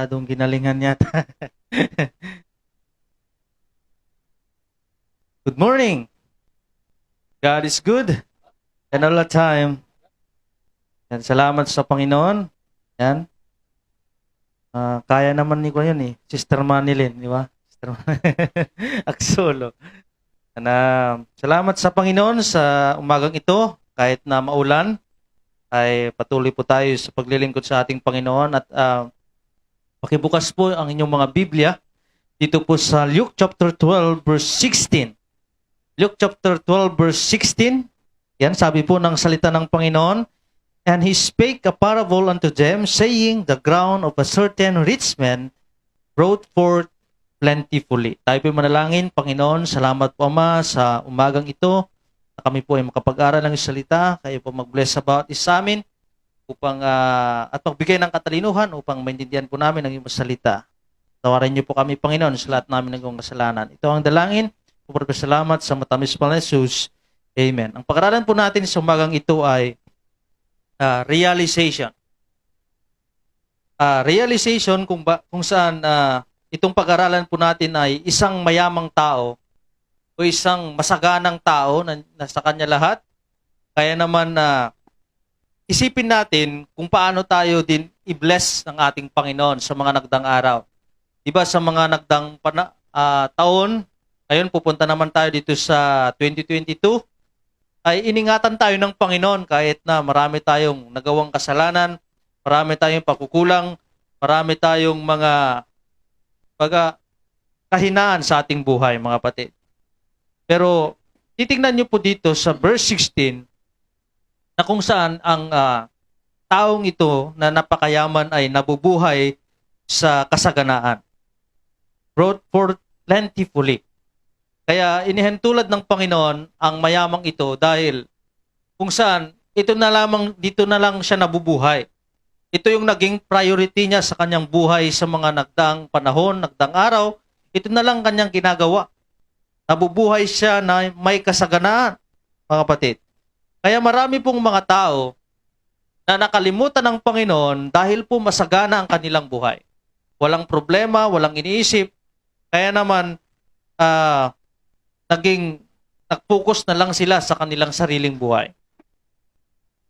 masyadong ginalingan yata. Good morning. God is good and all the time. Yan, salamat sa Panginoon. Yan. Kaya naman ni ko yun eh. Sister Manilyn, di ba? Sister Aksolo. Salamat sa Panginoon sa umagang ito. Kahit na maulan, ay patuloy po tayo sa paglilingkod sa ating Panginoon. At pakibukas po ang inyong mga Biblia dito po sa Luke chapter 12 verse 16. Luke chapter 12 verse 16. Yan, sabi po ng salita ng Panginoon. And he spake a parable unto them, saying, the ground of a certain rich man brought forth plentifully. Tayo po manalangin. Panginoon, salamat po Ama sa umagang ito na kami po ay makapag-aral ng salita. Kayo po mag-bless about is sa amin upang at magbigay ng katalinuhan upang maintindihan po namin ang iyong salita. Tawarin niyo po kami, Panginoon, sa lahat namin ng kasalanan. Ito ang dalangin. Salamat sa matamis pa na Jesus. Amen. Ang pag-aralan po natin sa umagang ito ay realization. Realization kung saan itong pag-aralan po natin ay isang mayamang tao o isang masaganang tao na nasa kanya lahat. Kaya naman isipin natin kung paano tayo din i-bless ng ating Panginoon sa mga nagdang araw. Diba sa mga nagdang taon, ngayon pupunta naman tayo dito sa 2022, ay iningatan tayo ng Panginoon kahit na marami tayong nagawang kasalanan, marami tayong pagkukulang, marami tayong mga kahinaan sa ating buhay, mga kapatid. Pero titingnan niyo po dito sa verse 16 na kung saan ang taong ito na napakayaman ay nabubuhay sa kasaganaan. Brought forth plentifully. Kaya inihentulad ng Panginoon ang mayamang ito dahil kung saan dito na lang siya nabubuhay. Ito yung naging priority niya sa kanyang buhay sa mga nagdaang panahon, nagdaang araw. Ito na lang kanyang ginagawa. Nabubuhay siya na may kasaganaan, mga kapatid. Kaya marami pong mga tao na nakalimutan ng Panginoon dahil po masagana ang kanilang buhay. Walang problema, walang iniisip. Kaya naman, nag-focus na lang sila sa kanilang sariling buhay.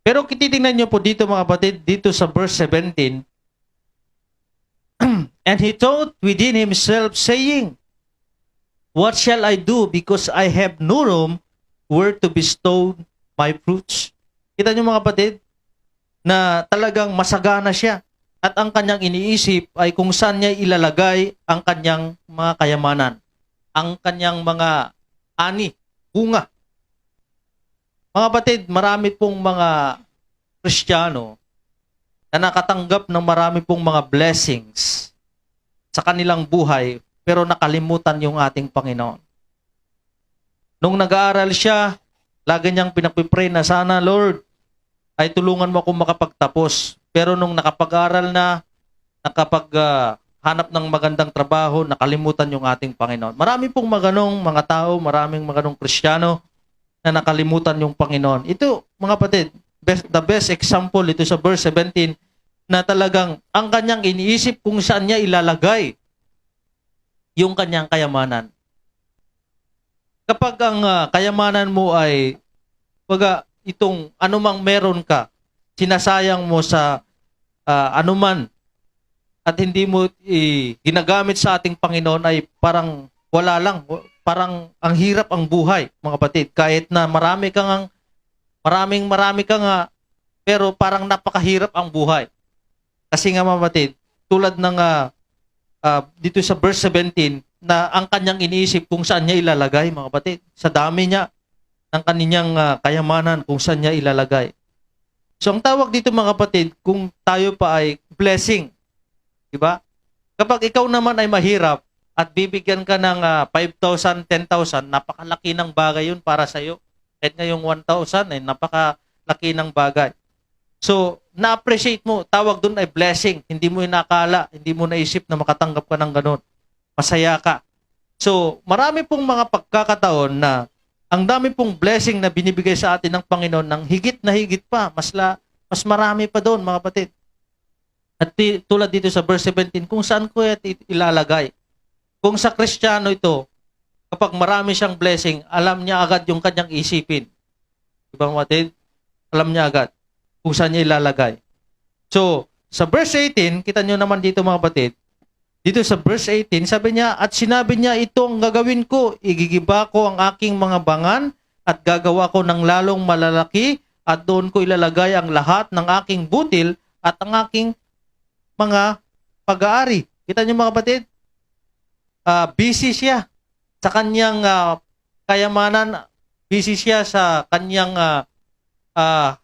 Pero titingnan nyo po dito mga kapatid, dito sa verse 17, and he thought within himself, saying, what shall I do because I have no room where to bestow my fruits? Kita nyo mga kapatid, na talagang masagana siya. At ang kanyang iniisip ay kung saan niya ilalagay ang kanyang mga kayamanan, ang kanyang mga ani, bunga. Mga kapatid, marami pong mga Kristiyano na nakatanggap ng marami pong mga blessings sa kanilang buhay pero nakalimutan yung ating Panginoon. Nung nag-aaral siya, lagi niyang pinagpipray na sana, Lord, ay tulungan mo akong makapagtapos. Pero nung nakapag-aral na, hanap ng magandang trabaho, nakalimutan yung ating Panginoon. Marami pong mga tao, maraming maganong Kristiyano na nakalimutan yung Panginoon. Ito, mga kapatid, the best example ito sa verse 17 na talagang ang kanyang iniisip kung saan niya ilalagay yung kanyang kayamanan. Kapag ang kayamanan mo ay itong anumang meron ka, sinasayang mo sa anuman at hindi mo ginagamit sa ating Panginoon ay parang wala lang. Parang ang hirap ang buhay, mga kapatid. Kahit na marami ka nga, pero parang napakahirap ang buhay. Kasi nga mga kapatid, tulad ng dito sa verse 17, na ang kanyang iniisip kung saan niya ilalagay, mga kapatid. Sa dami niya, ng kanyang kayamanan kung saan niya ilalagay. So ang tawag dito mga kapatid, kung tayo pa ay blessing, diba? Kapag ikaw naman ay mahirap at bibigyan ka ng 5,000, 10,000, napakalaki ng bagay yun para sa iyo. Kahit ngayong 1,000 ay napakalaki ng bagay. So, na-appreciate mo, tawag doon ay blessing. Hindi mo inakala, hindi mo naisip na makatanggap ka ng ganun. Masaya ka. So, marami pong mga pagkakataon na ang dami pong blessing na binibigay sa atin ng Panginoon ng higit na higit pa. Mas marami pa doon, mga kapatid. At tulad dito sa verse 17, kung saan ko ilalagay. Kung sa Kristiyano ito, kapag marami siyang blessing, alam niya agad yung kanyang isipin. Diba mga kapatid? Alam niya agad kung saan niya ilalagay. So, sa verse 18, kita nyo naman dito mga kapatid, dito sa verse 18, sabi niya, at sinabi niya, ito ang gagawin ko, igigiba ko ang aking mga bangan at gagawa ko ng lalong malalaki at doon ko ilalagay ang lahat ng aking butil at ang aking mga pag-aari. Kita niyo mga kapatid? Busy siya sa kanyang kayamanan, busy siya sa kanyang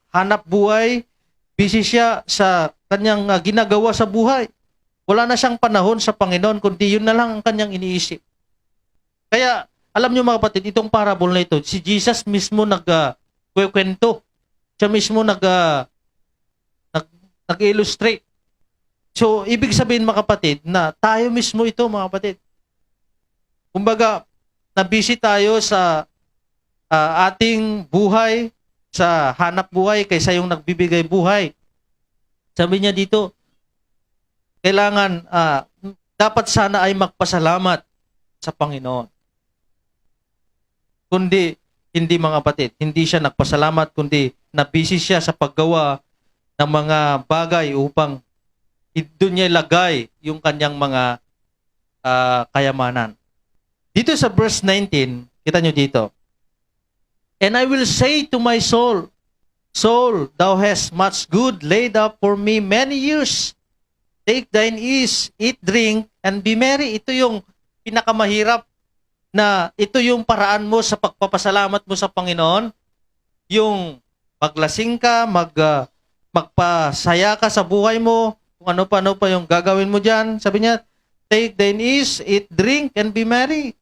hanap buhay, busy siya sa kanyang ginagawa sa buhay. Wala na siyang panahon sa Panginoon, kundi yun na lang ang kanyang iniisip. Kaya, alam niyo mga kapatid, itong parable na ito, si Jesus mismo nag-kwento. Siya mismo nag-illustrate. So, ibig sabihin mga kapatid, na tayo mismo ito mga kapatid. Kumbaga, na-busy tayo sa ating buhay, sa hanap buhay, kaysa yung nagbibigay buhay. Sabi niya dito, kailangan, dapat sana ay magpasalamat sa Panginoon. Kundi, hindi mga kapatid, hindi siya nagpasalamat, kundi na-busy siya sa paggawa ng mga bagay upang doon niya ilagay yung kanyang mga kayamanan. Dito sa verse 19, kita nyo dito, and I will say to my soul, Soul, thou hast much good laid up for me many years. Take thine ease, eat, drink, and be merry. Ito yung pinakamahirap na ito yung paraan mo sa pagpapasalamat mo sa Panginoon. Yung maglasing ka, magpasaya ka sa buhay mo, kung ano pa yung gagawin mo dyan. Sabi niya, take thine ease, eat, drink, and be merry.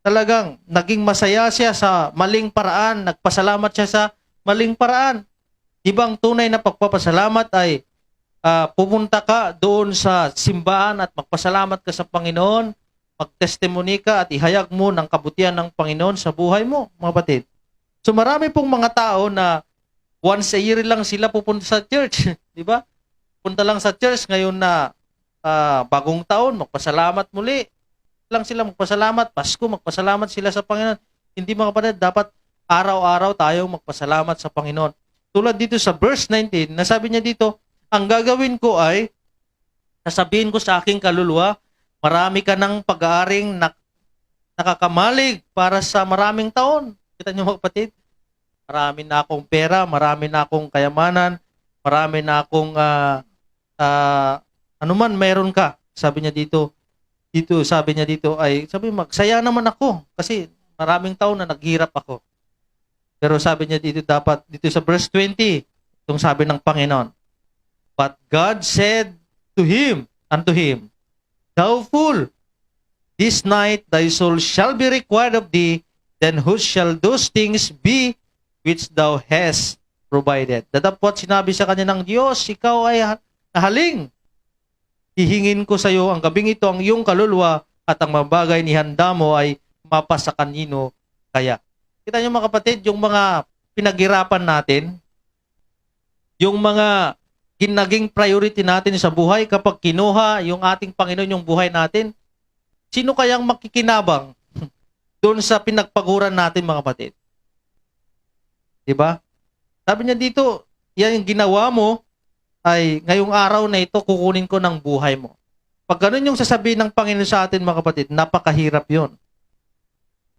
Talagang naging masaya siya sa maling paraan, nagpasalamat siya sa maling paraan. Ibang tunay na pagpapasalamat ay pupunta ka doon sa simbahan at magpasalamat ka sa Panginoon, magtestimony ka at ihayag mo ng kabutihan ng Panginoon sa buhay mo, mga kapatid. So marami pong mga tao na once a year lang sila pupunta sa church, di ba? Punta lang sa church ngayon na bagong taon, magpasalamat muli. Lang sila magpasalamat, Pasko, magpasalamat sila sa Panginoon. Hindi mga kapatid, dapat araw-araw tayo magpasalamat sa Panginoon. Tulad dito sa verse 19, nasabi niya dito, ang gagawin ko ay, sasabihin ko sa aking kaluluwa, marami ka ng pag-aaring nakakamalig para sa maraming taon. Kita niyo mga kapatid, marami na akong pera, marami na akong kayamanan, marami na akong anuman meron ka. Sabi niya dito sabi niya dito ay, sabi magsaya naman ako kasi maraming taon na naghirap ako. Pero sabi niya dito dapat, dito sa verse 20, itong sabi ng Panginoon, but God said unto him, thou fool, this night thy soul shall be required of thee, then whose shall those things be which thou hast provided? Datapwat sinabi sa kanya ng Diyos, ikaw ay nahaling. Hihingin ko sa iyo ang gabing ito ang iyong kaluluwa at ang mabagay ni handa mo ay mapasa kanino kaya. Kita niyo mga kapatid, yung mga pinaghirapan natin, yung mga ginaging priority natin sa buhay kapag kinuha yung ating Panginoon yung buhay natin, sino kayang makikinabang doon sa pinagpaguran natin mga kapatid? Diba? Sabi niya dito, yan yung ginawa mo ay ngayong araw na ito kukunin ko ng buhay mo. Pag ganun yung sasabihin ng Panginoon sa atin mga kapatid, napakahirap yon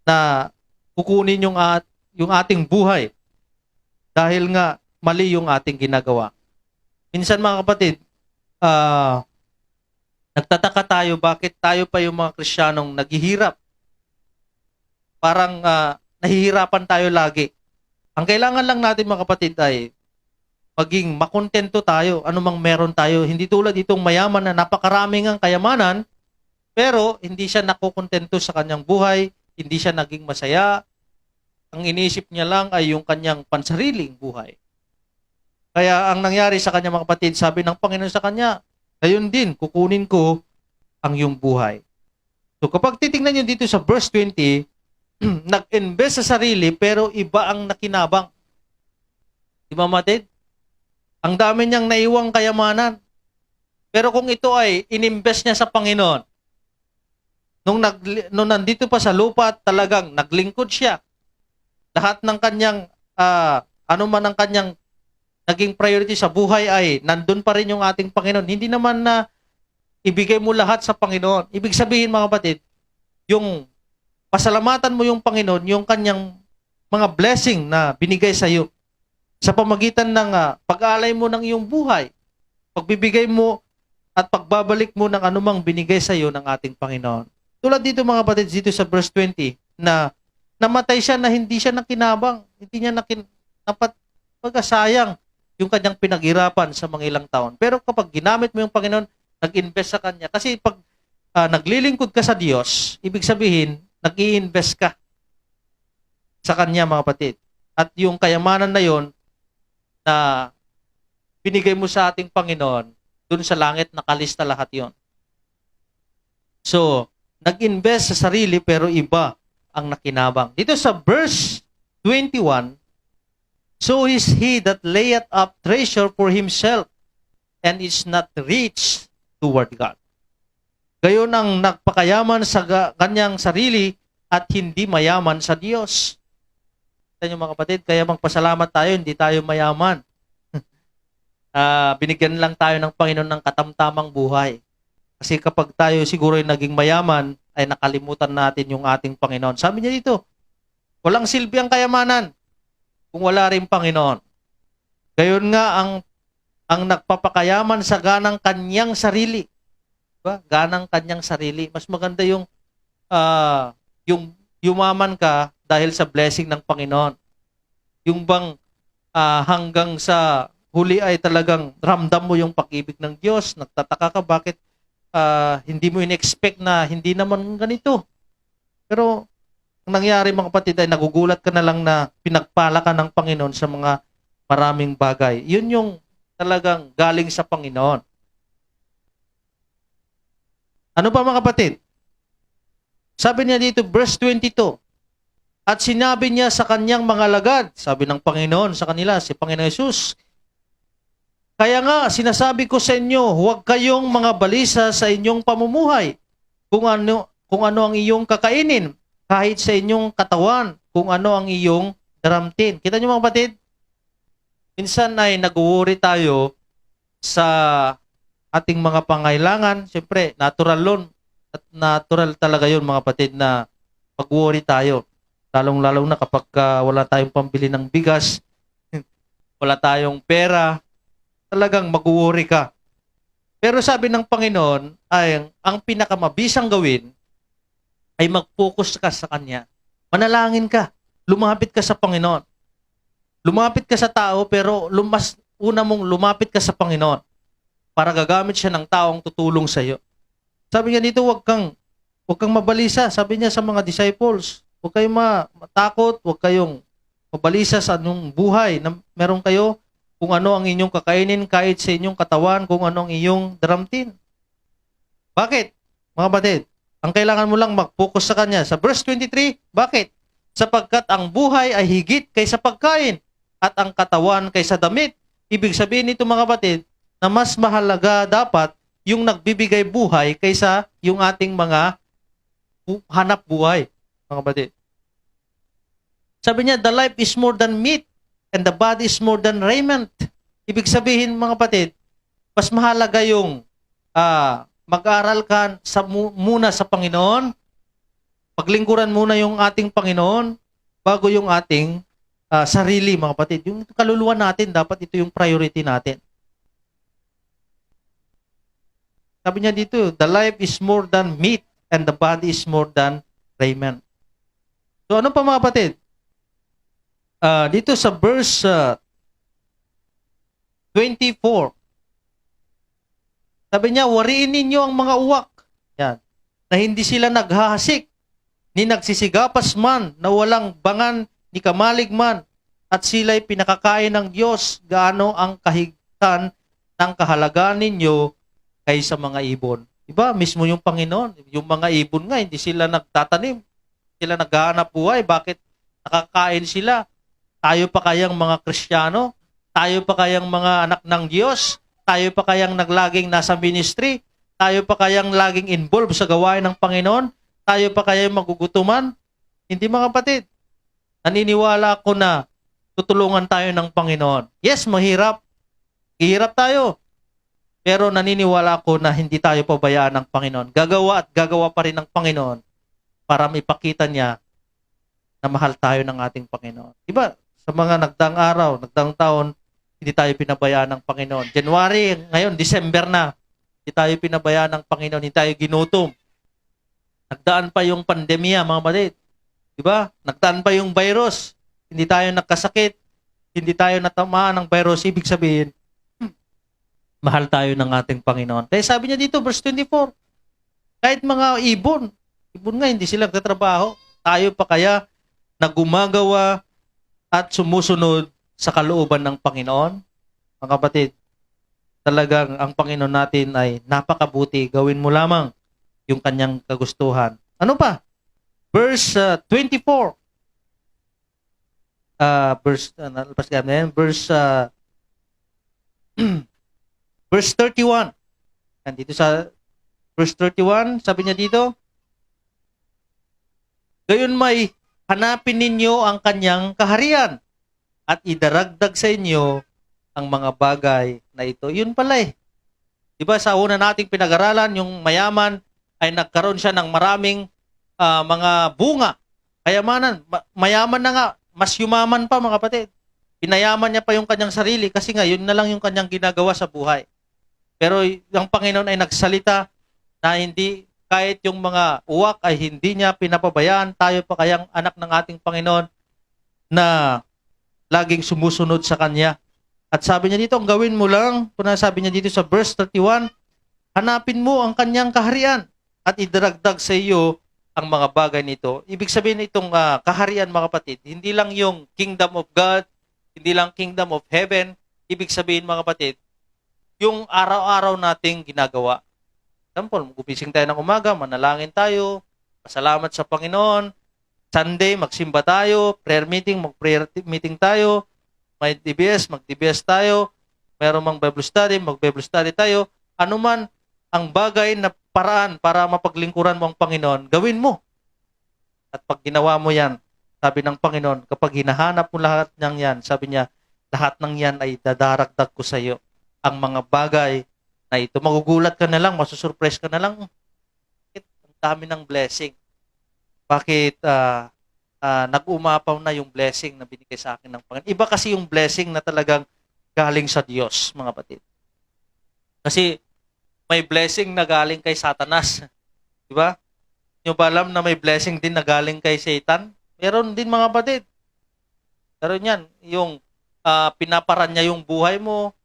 na kukunin yung ating buhay dahil nga mali yung ating ginagawa. Minsan mga kapatid, nagtataka tayo bakit tayo pa yung mga Kristiyanong naghihirap. Parang nahihirapan tayo lagi. Ang kailangan lang natin mga kapatid ay maging makontento tayo, anumang meron tayo. Hindi tulad itong mayaman na napakaraming ang kayamanan, pero hindi siya nakukontento sa kanyang buhay, hindi siya naging masaya. Ang iniisip niya lang ay yung kanyang pansariling buhay. Kaya ang nangyari sa kanya mga kapatid, sabi ng Panginoon sa kanya, gayon din, kukunin ko ang iyong buhay. So kapag titingnan niyo dito sa verse 20, nag-invest sa sarili pero iba ang nakinabang. Di ba kapatid? Ang dami niyang naiwang kayamanan. Pero kung ito ay inimbest niya sa Panginoon, nung nandito pa sa lupa, talagang naglingkod siya. Lahat ng kanyang, ano man ang kanyang naging priority sa buhay ay nandun pa rin yung ating Panginoon. Hindi naman na ibigay mo lahat sa Panginoon. Ibig sabihin, mga kapatid, yung pasalamatan mo yung Panginoon, yung kanyang mga blessing na binigay sa iyo sa pamagitan ng pag-alay mo ng iyong buhay, pagbibigay mo at pagbabalik mo ng anumang binigay sa iyo ng ating Panginoon. Tulad dito, mga kapatid, dito sa verse 20, na namatay siya na hindi siya nakinabang. Hindi niya pagkasayang yung kanyang pinaghirapan sa mga ilang taon. Pero kapag ginamit mo yung Panginoon, nag-invest sa Kanya. Kasi pag naglilingkod ka sa Diyos, ibig sabihin, nag-i-invest ka sa Kanya, mga kapatid. At yung kayamanan na yon na binigay mo sa ating Panginoon, dun sa langit nakalista lahat yon. So, nag-invest sa sarili pero iba ang nakinabang. Dito sa verse 21, so is he that layeth up treasure for himself and is not rich toward God. Gayon ang nagpakayaman sa kanyang sarili at hindi mayaman sa Diyos. Ito mga kapatid, kaya magpasalamat tayo, hindi tayo mayaman. Binigyan lang tayo ng Panginoon ng katamtamang buhay. Kasi kapag tayo siguro naging mayaman, ay nakalimutan natin yung ating Panginoon. Sabi niya dito, walang silbi ang kayamanan kung wala rin Panginoon. Gayon nga ang nagpapakayaman sa ganang kanyang sarili. Diba? Ganang kanyang sarili. Mas maganda yung yumaman ka dahil sa blessing ng Panginoon. Yung bang hanggang sa huli ay talagang ramdam mo yung pag-ibig ng Diyos, nagtataka ka bakit hindi mo in-expect na hindi naman ganito. Pero ang nangyari, mga kapatid, ay nagugulat ka na lang na pinagpala ka ng Panginoon sa mga maraming bagay. Yun yung talagang galing sa Panginoon. Ano pa, mga kapatid? Sabi niya dito, verse 22, at sinabi niya sa kanyang mga alagad, sabi ng Panginoon sa kanila, si Panginoon Jesus, kaya nga, sinasabi ko sa inyo, huwag kayong mga balisa sa inyong pamumuhay. Kung ano ang iyong kakainin, kahit sa inyong katawan, kung ano ang iyong daramtin. Kita niyo, mga kapatid? Minsan ay nag-worry tayo sa ating mga pangailangan. Siyempre, natural yun. At natural talaga yun, mga kapatid, na mag-worry tayo. Lalong-lalong na kapag wala tayong pambili ng bigas, wala tayong pera, talagang mag-worry ka. Pero sabi ng Panginoon ay ang pinakamabisang gawin ay mag-focus ka sa Kanya. Manalangin ka. Lumapit ka sa Panginoon. Lumapit ka sa tao pero una mong lumapit ka sa Panginoon para gagamit siya ng taong tutulong sa iyo. Sabi niya dito, huwag kang mabalisa. Sabi niya sa mga disciples, huwag kayong matakot, huwag kayong mabalisa sa anong buhay na meron kayo, kung ano ang inyong kakainin kahit sa inyong katawan, kung ano ang iyong daramtin. Bakit? Mga kapatid, ang kailangan mo lang mag-focus sa Kanya. Sa verse 23, bakit? Sapagkat ang buhay ay higit kaysa pagkain at ang katawan kaysa damit. Ibig sabihin nito, mga kapatid, na mas mahalaga dapat yung nagbibigay buhay kaysa yung ating mga hanap buhay, mga kapatid. Sabi niya, the life is more than meat and the body is more than raiment. Ibig sabihin, mga kapatid, mas mahalaga yung mag-aral ka muna sa Panginoon, paglingkuran muna yung ating Panginoon, bago yung ating sarili, mga kapatid. Yung kaluluwa natin, dapat ito yung priority natin. Sabi niya dito, the life is more than meat and the body is more than raiment. So ano pa, mga kapatid? Dito sa verse 24, sabi niya, wariin ninyo ang mga uwak, yan, na hindi sila naghahasik, ni nagsisigapas man, na walang bangan, ni kamalig man, at sila'y pinakakain ng Diyos, gaano ang kahigtan ng kahalagaan ninyo kaysa mga ibon. Diba? Mismo yung Panginoon, yung mga ibon nga, hindi sila nagtatanim, sila naghahanap buhay, bakit nakakain sila? Tayo pa kayang mga Kristiyano? Tayo pa kayang mga anak ng Diyos? Tayo pa kayang naglaging nasa ministry? Tayo pa kayang laging involved sa gawain ng Panginoon? Tayo pa kayang magugutuman? Hindi mga kapatid. Naniniwala ako na tutulungan tayo ng Panginoon. Yes, mahirap. Ihirap tayo. Pero naniniwala ako na hindi tayo pabayaan ng Panginoon. Gagawa at gagawa pa rin ng Panginoon para maipakita niya na mahal tayo ng ating Panginoon. Diba? Sa mga nagdaang araw, nagdaang taon, hindi tayo pinabayaan ng Panginoon. January, ngayon, December na. Hindi tayo pinabayaan ng Panginoon. Hindi tayo ginutom. Nagdaan pa yung pandemya, mga kapatid. Diba? Nagdaan pa yung virus. Hindi tayo nagkasakit. Hindi tayo natamaan ng virus. Ibig sabihin, mahal tayo ng ating Panginoon. Kaya sabi niya dito, verse 24, kahit mga ibon nga, hindi sila nagtatrabaho. Tayo pa kaya na gumagawa at sumusunod sa kalooban ng Panginoon? Mga kapatid, talagang ang Panginoon natin ay napakabuti. Gawin mo lamang yung kanyang kagustuhan. Ano pa? Verse 24. Verse 31. Nandito sa verse 31, sabi niya dito, gayon may hanapin ninyo ang kanyang kaharian at idaragdag sa inyo ang mga bagay na ito. Yun pala eh. Diba sa una nating pinag-aralan, yung mayaman ay nagkaroon siya ng maraming mga bunga. Kayamanan. Mayaman na nga. Mas yumaman pa mga kapatid. Pinayaman niya pa yung kanyang sarili kasi nga yun na lang yung kanyang ginagawa sa buhay. Pero ang Panginoon ay nagsalita na hindi kahit yung mga uwak ay hindi niya pinapabayaan, tayo pa kayang anak ng ating Panginoon na laging sumusunod sa Kanya. At sabi niya dito, ang gawin mo lang, sabi niya dito sa verse 31, hanapin mo ang Kanyang kaharian at idaragdag sa iyo ang mga bagay nito. Ibig sabihin itong kaharian mga kapatid, hindi lang yung kingdom of God, hindi lang kingdom of heaven, ibig sabihin mga kapatid, yung araw-araw nating ginagawa. Example, gumising tayo ng umaga, manalangin tayo, pasalamat sa Panginoon. Sunday, magsimba tayo, prayer meeting, mag-prayer meeting tayo. May DBS, mag-DBS tayo. Meron mang Bible study, mag-Bible study tayo. Ano man ang bagay na paraan para mapaglingkuran mo ang Panginoon, gawin mo. At pag ginawa mo yan, sabi ng Panginoon, kapag hinahanap mo lahat ng yan, sabi niya, lahat ng yan ay dadaragdag ko sa iyo. Ang mga bagay na ito. Magugulat ka na lang, masusurprise ka na lang. Bakit ang dami ng blessing? Bakit nag-umapaw na yung blessing na binigay sa akin ng Panginoon? Iba kasi yung blessing na talagang galing sa Diyos, mga kapatid. Kasi may blessing na galing kay Satanas. Di ba? Nyo ba alam na may blessing din na galing kay Satan? Meron din mga kapatid. Meron yan. Yung pinaparan niya yung buhay mo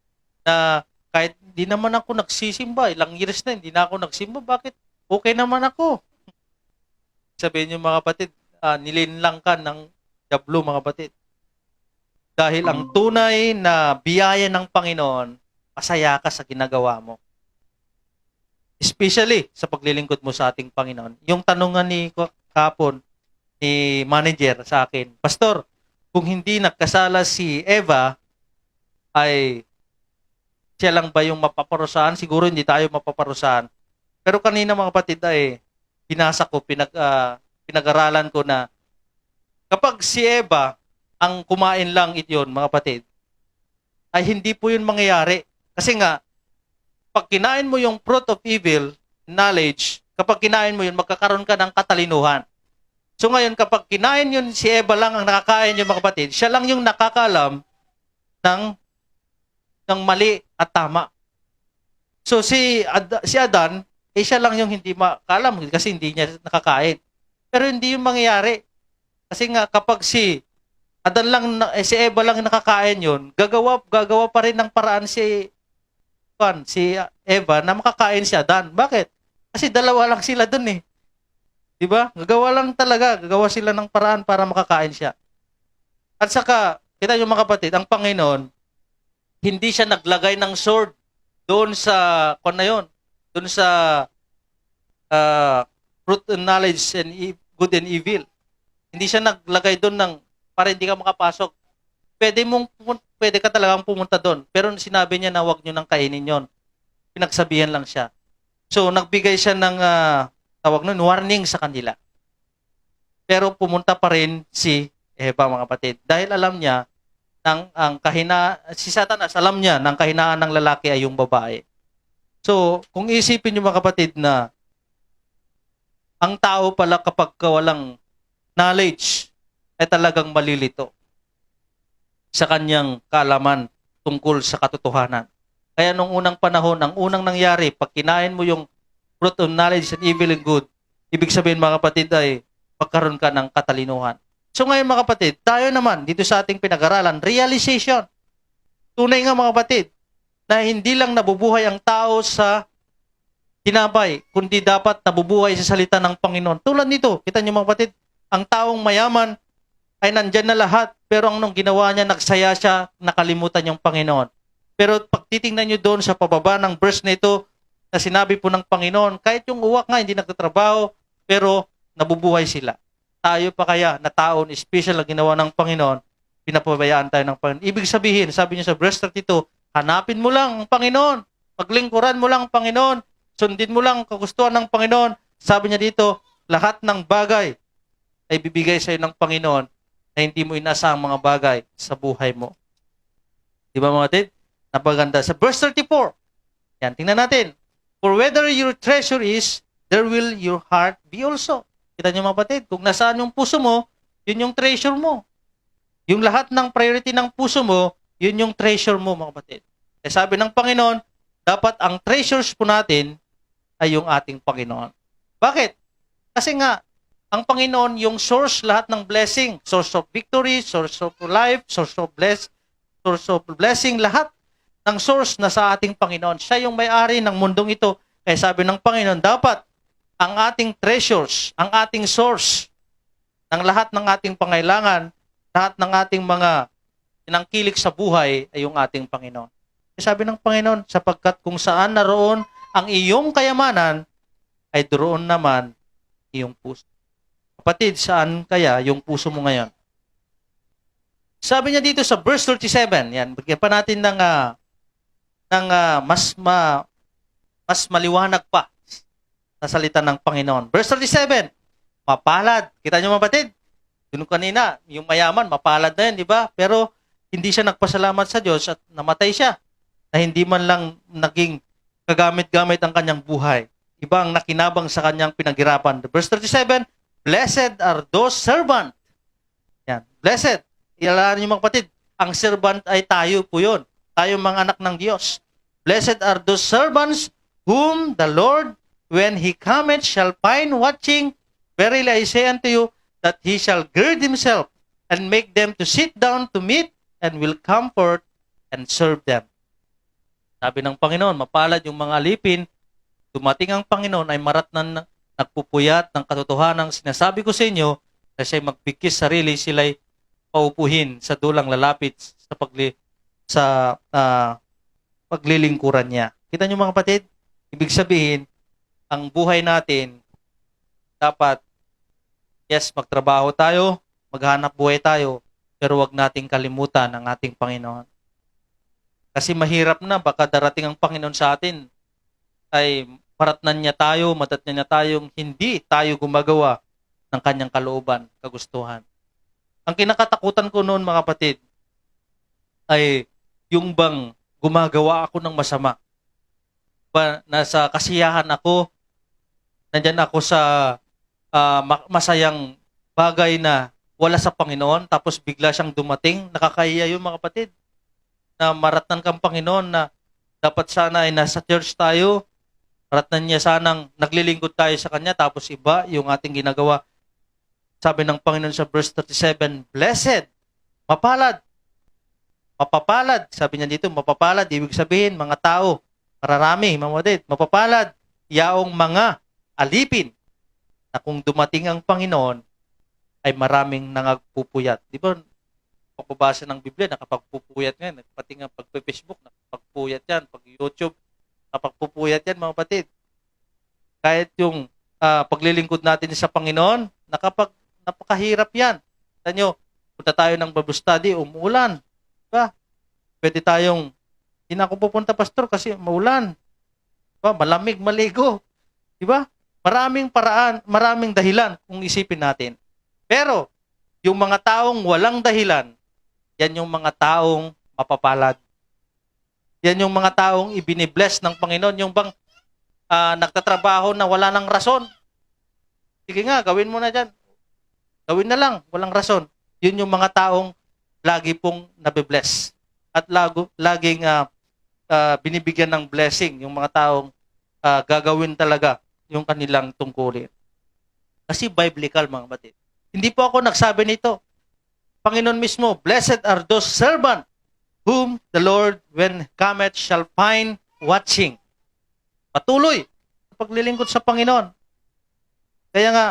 na kahit hindi naman ako nagsisimba, ilang years na hindi na ako nagsimba, bakit? Okay naman ako. Sabihin niyo mga kapatid, nilinlang ka ng diablo mga kapatid. Dahil ang tunay na biyaya ng Panginoon, masaya ka sa ginagawa mo. Especially sa paglilingkod mo sa ating Panginoon. Yung tanungan ni kapon, ni manager sa akin, Pastor, kung hindi nagkasala si Eva, ay siya lang ba yung mapaparusahan? Siguro hindi tayo mapaparusahan. Pero kanina mga kapatid ay binasa ko, pinag-aralan ko na kapag si Eva ang kumain lang iyon mga kapatid, ay hindi po yun mangyayari. Kasi nga, pag kinain mo yung fruit of evil, knowledge, kapag kinain mo yun, magkakaroon ka ng katalinuhan. So ngayon, kapag kinain yun, si Eva lang ang nakakain yun mga kapatid, siya lang yung nakakaalam ng mali at tama. So si Adan, siya lang yung hindi makaalam kasi hindi niya nakakain. Pero hindi yung mangyayari. Kasi nga kapag si Eva lang yung nakakain yun, gagawa pa rin ng paraan si Eva na makakain si Adan. Bakit? Kasi dalawa lang sila dun eh. Diba? Gagawa sila ng paraan para makakain siya. At saka, kita yung mga kapatid, ang Panginoon, hindi siya naglagay ng sword doon sa doon sa fruit and knowledge and good and evil. Hindi siya naglagay doon para hindi ka makapasok. pwede ka talagang pumunta doon. Pero sinabi niya na wag nyo nang kainin yon. Pinagsabihan lang siya. So, nagbigay siya ng, warning sa kanila. Pero pumunta pa rin si Eva, mga kapatid. Dahil alam niya, si Satanas, alam niya, ng kahinaan ng lalaki ay yung babae. So, kung isipin niyo mga kapatid na ang tao pala kapag walang knowledge ay talagang malilito sa kanyang kaalaman tungkol sa katotohanan. Kaya nung unang panahon, ang unang nangyari, pag kinain mo yung fruit of knowledge and evil and good, ibig sabihin mga kapatid ay magkaroon ka ng katalinuhan. So ngayon mga kapatid, tayo naman dito sa ating pinag-aralan, realization. Tunay nga mga kapatid, na hindi lang nabubuhay ang tao sa tinapay, kundi dapat nabubuhay sa salita ng Panginoon. Tulad nito, kita niyo mga kapatid, ang taong mayaman ay nandyan na lahat, pero ang nung ginawa niya, nagsaya siya, nakalimutan yung Panginoon. Pero pag titingnan nyo doon sa pababa ng verse na ito, na sinabi po ng Panginoon, kahit yung uwak nga hindi nagtatrabaho, pero nabubuhay sila. Tayo pa kaya na taon, special na ginawa ng Panginoon, pinapabayaan tayo ng Panginoon. Ibig sabihin, sabi niya sa verse 32, hanapin mo lang ang Panginoon, paglingkuran mo lang ang Panginoon, sundin mo lang ang kagustuhan ng Panginoon. Sabi niya dito, lahat ng bagay ay bibigay sa iyo ng Panginoon na hindi mo inasahang mga bagay sa buhay mo. Di ba mga kapatid? Napaganda. Sa verse 34, yan, tingnan natin. For whether your treasure is, there will your heart be also. Kita niyo mga kapatid, kung nasaan yung puso mo, yun yung treasure mo. Yung lahat ng priority ng puso mo, yun yung treasure mo mga kapatid. Kaya sabi ng Panginoon, dapat ang treasures po natin ay yung ating Panginoon. Bakit? Kasi nga, ang Panginoon yung source lahat ng blessing, source of victory, source of life, source of blessing, lahat ng source na sa ating Panginoon. Siya yung may-ari ng mundong ito. Kaya sabi ng Panginoon, dapat ang ating treasures, ang ating source ng lahat ng ating pangailangan, lahat ng ating mga tinangkilik sa buhay ay yung ating Panginoon. Kaya sabi ng Panginoon, sapagkat kung saan naroon ang iyong kayamanan, ay doon naman iyong puso. Kapatid, saan kaya yung puso mo ngayon? Sabi niya dito sa verse 37, yan, bigyan pa natin ng mas maliwanag pa na salita ng Panginoon. Verse 37, mapalad. Kita niyo mga kapatid? Yun kanina, yung mayaman, mapalad na yun, di ba? Pero hindi siya nagpasalamat sa Diyos at namatay siya. Na hindi man lang naging kagamit-gamit ang kanyang buhay. Iba ang nakinabang sa kanyang pinaghirapan. Verse 37, blessed are those servant. Yan, blessed. Ilalaan niyo mga kapatid, ang servant ay tayo po yun. Tayo mga anak ng Diyos. Blessed are those servants whom the Lord, when He cometh, shall find watching. Verily I say unto you, that He shall gird Himself, and make them to sit down to meat, and will comfort and serve them. Sabi ng Panginoon, mapalad yung mga alipin, dumating ang Panginoon ay maratnan nagpupuyat ng katotohanan. Sinasabi ko sa inyo, na siya'y magbigkis sarili, sila'y paupuhin sa dulang lalapit sa paglilingkuran niya. Kita niyo mga kapatid? Ibig sabihin, ang buhay natin, dapat, yes, magtrabaho tayo, maghanap buhay tayo, pero wag nating kalimutan ang ating Panginoon. Kasi mahirap na, baka darating ang Panginoon sa atin, ay madatnan niya tayong hindi tayo gumagawa ng kanyang kalooban, kagustuhan. Ang kinakatakutan ko noon mga kapatid, ay yung bang gumagawa ako ng masama. Nasa kasiyahan ako, nandyan ako sa masayang bagay na wala sa Panginoon, tapos bigla siyang dumating, nakakahiya yun mga kapatid. Na maratnan kang Panginoon na dapat sana ay nasa church tayo, maratnan niya sanang naglilingkod tayo sa Kanya, tapos iba yung ating ginagawa. Sabi ng Panginoon sa verse 37, blessed, mapalad, mapapalad. Sabi niya dito, mapapalad, ibig sabihin, mga tao, mararami, mamadid, mapapalad, yaong mga alipin, na kung dumating ang Panginoon, ay maraming nangagpupuyat. Di ba, pagbabasa ng Biblia, nakapagpupuyat ngayon, pati nga pag-Facebook, nakapagpupuyat yan, pag-YouTube, nakapagpupuyat yan, mga patid. Kahit yung paglilingkod natin sa Panginoon, napakahirap yan. Tanyo, punta tayo ng Bible study, umuulan. Diba? Pwede tayong, hindi na ako pupunta, pastor, kasi maulan. Diba? Malamig, maligo. Diba? Maraming paraan, maraming dahilan kung isipin natin. Pero, yung mga taong walang dahilan, yan yung mga taong mapapalad. Yan yung mga taong ibinibless ng Panginoon. Yung bang nagtatrabaho na wala nang rason. Sige nga, gawin mo na dyan. Gawin na lang, walang rason. Yun yung mga taong lagi pong nabibless. At laging binibigyan ng blessing yung mga taong gagawin talaga yung kanilang tungkulin. Kasi biblical, mga batid. Hindi po ako nagsabi nito. Panginoon mismo, blessed are those servants whom the Lord when cometh shall find watching. Patuloy sa paglilingkod sa Panginoon. Kaya nga,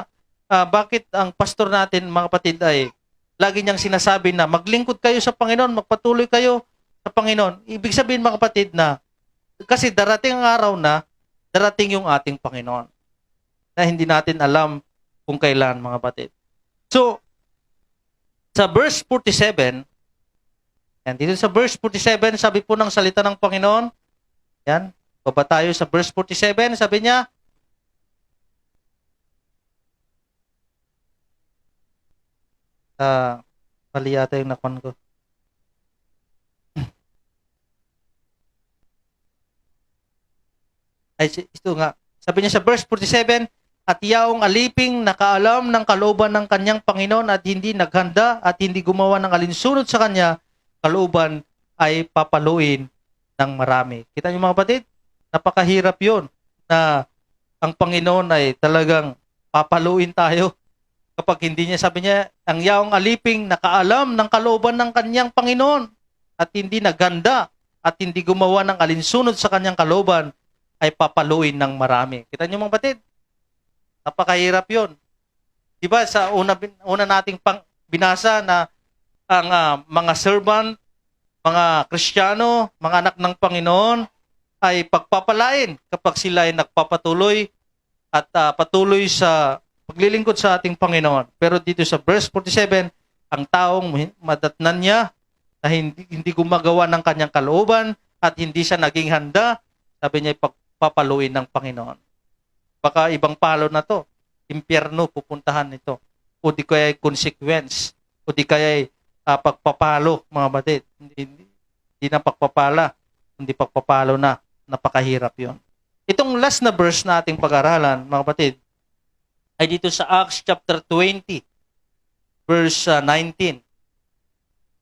bakit ang pastor natin, mga kapatid, ay lagi niyang sinasabi na maglingkod kayo sa Panginoon, magpatuloy kayo sa Panginoon. Ibig sabihin, mga kapatid, na kasi darating ang araw na darating yung ating Panginoon na hindi natin alam kung kailan, mga kapatid. So, sa verse 47, yan, dito sa verse 47, sabi po ng salita ng Panginoon, yan, baba tayo sa verse 47, sabi niya, mali yata yung nakon ko. Ay, ito nga. Sabi niya sa verse 47, at yaong aliping nakaalam ng kalooban ng kanyang Panginoon at hindi naghanda at hindi gumawa ng alinsunod sa kanya, kalooban ay papaluin ng marami. Kita niyo, mga kapatid? Napakahirap yun na ang Panginoon ay talagang papaluin tayo. Kapag hindi niya, sabi niya, ang yaong aliping nakaalam ng kalooban ng kanyang Panginoon at hindi naghanda at hindi gumawa ng alinsunod sa kanyang kalooban ay papaluin ng marami. Kita niyo, mga kapatid? Napakahirap yun. Diba sa una nating binasa na ang mga servant, mga Kristiyano, mga anak ng Panginoon ay pagpapalain kapag sila ay nagpapatuloy at patuloy sa paglilingkod sa ating Panginoon. Pero dito sa verse 47, ang taong madatnan niya na hindi gumagawa ng kanyang kalooban at hindi siya naging handa, sabi niya pagpapaluin ng Panginoon. Baka ibang palo na to, impyerno pupuntahan nito, o di kaya consequence, o di kaya pagpapalo, mga batid. Hindi na pagpapala, hindi pagpapalo na, napakahirap yon. Itong last na verse na ating pag-aralan, mga batid, ay dito sa Acts chapter 20, verse 19.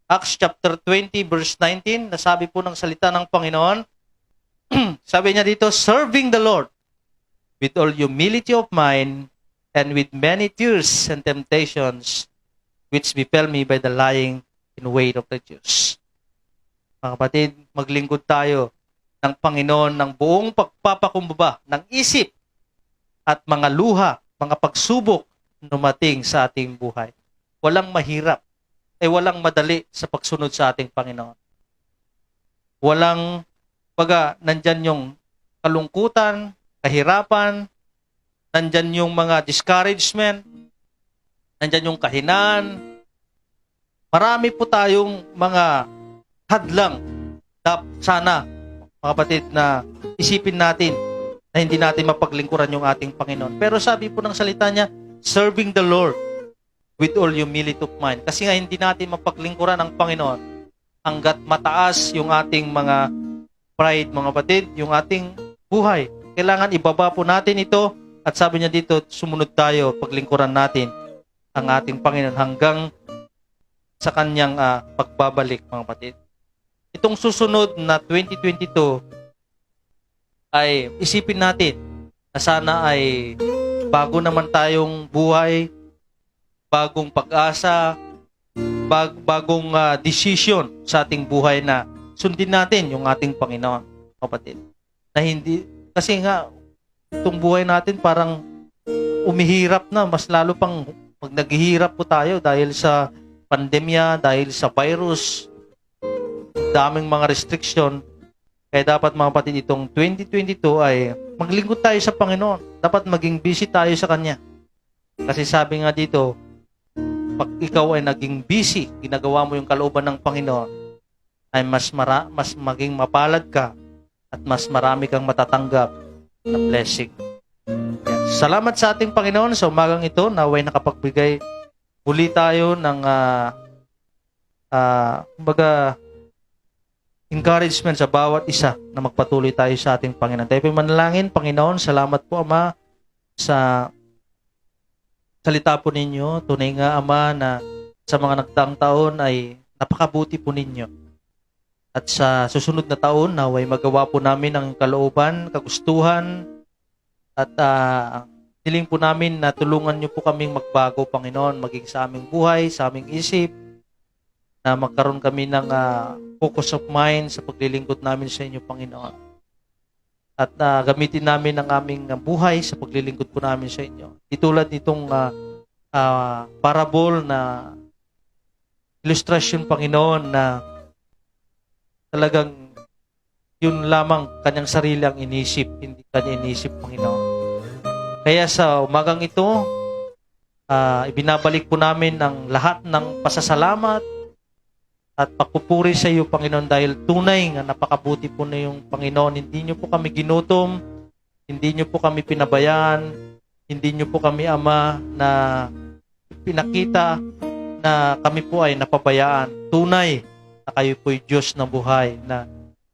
Acts chapter 20, verse 19, nasabi po ng salita ng Panginoon, sabi niya dito, serving the Lord with all humility of mind and with many tears and temptations which befell me by the lying in wait of the Jews. Mga kapatid, maglingkod tayo ng Panginoon ng buong pagpapakumbaba ng isip at mga luha, mga pagsubok dumating sa ating buhay. Walang mahirap, walang madali sa pagsunod sa ating Panginoon. Walang, nandyan yung kalungkutan, kahirapan, nandyan yung mga discouragement, nandyan yung kahinaan. Marami po tayong mga hadlang. Sana, mga kapatid, na isipin natin na hindi natin mapaglingkuran yung ating Panginoon. Pero sabi po ng salita niya, serving the Lord with all humility of mind. Kasi nga hindi natin mapaglingkuran ang Panginoon hanggat mataas yung ating mga pride, mga kapatid, yung ating buhay. Kailangan ibaba po natin ito at sabi niya dito, sumunod tayo, paglingkuran natin ang ating Panginoon hanggang sa kanyang pagbabalik, mga kapatid. Itong susunod na 2022 ay isipin natin na sana ay bago naman tayong buhay, bagong pag-asa, bagong decision sa ating buhay na sundin natin yung ating Panginoon, kapatid. Na hindi, kasi nga, itong buhay natin parang umihirap na, mas lalo pang naghihirap po tayo dahil sa pandemya, dahil sa virus, daming mga restriction. Kaya dapat, mga kapatid, itong 2022 ay maglingkod tayo sa Panginoon. Dapat maging busy tayo sa Kanya. Kasi sabi nga dito, pag ikaw ay naging busy, ginagawa mo yung kalooban ng Panginoon, ay mas maging mapalad ka at mas marami kang matatanggap na blessing. Yes. Salamat sa ating Panginoon sa umagang ito, naway nakapagbigay muli tayo ng kumbaga encouragement sa bawat isa na magpatuloy tayo sa ating Panginoon. Tayo po manalangin. Panginoon, salamat po Ama sa salita po ninyo. Tunay nga Ama na sa mga nagdaang taon ay napakabuti po ninyo. At sa susunod na taon, naway magawa po namin ang kalooban, kagustuhan, at hiling po namin na tulungan niyo po kaming magbago, Panginoon, maging sa aming buhay, sa aming isip, na magkaroon kami ng focus of mind sa paglilingkod namin sa inyo, Panginoon. At gamitin namin ang aming buhay sa paglilingkod po namin sa inyo. Itulad nitong parable na illustration, Panginoon, na talagang yun lamang kanyang sarili ang inisip, hindi kanya inisip, Panginoon. Kaya sa umagang ito, ibinabalik po namin ang lahat ng pasasalamat at pagpupuri sa iyo, Panginoon, dahil tunay nga napakabuti po na yung Panginoon. Hindi niyo po kami ginutom, hindi niyo po kami pinabayaan, hindi niyo po kami, Ama, na pinakita na kami po ay napabayaan. Tunay na kayo po'y Diyos ng buhay na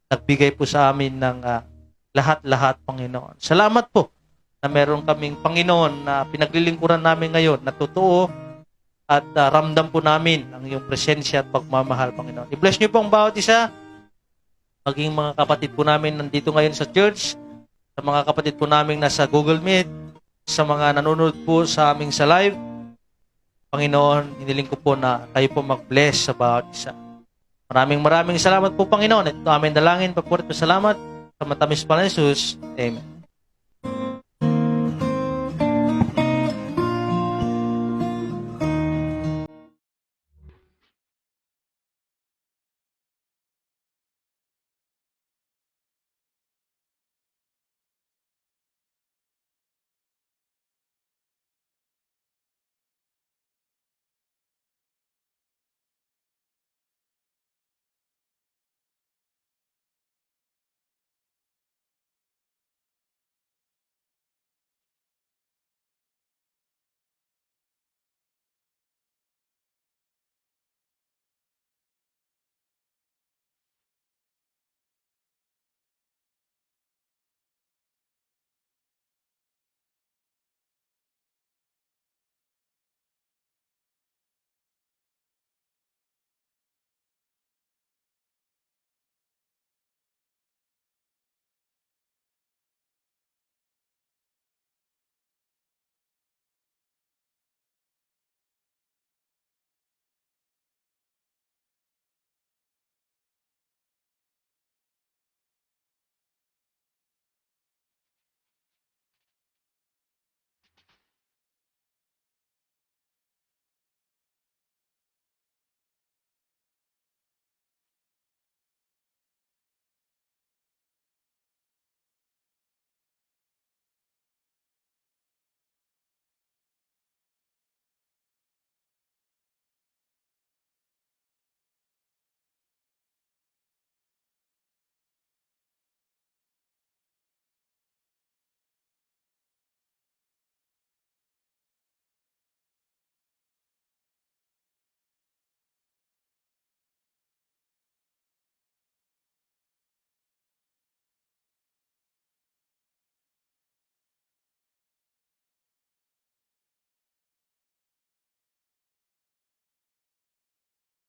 nagbigay po sa amin ng lahat-lahat, Panginoon. Salamat po na meron kaming Panginoon na pinaglilingkuran namin ngayon na totoo at ramdam po namin ang iyong presensya at pagmamahal, Panginoon. I-bless niyo po ang bawat isa, maging mga kapatid po namin nandito ngayon sa church, sa mga kapatid po namin nasa Google Meet, sa mga nanonood po sa aming sa live. Panginoon, hiniling ko po na kayo po mag-bless sa bawat isa. Maraming salamat po, Panginoon. Ito aming dalangin, papuri at salamat sa matamis pa na Jesus. Amen.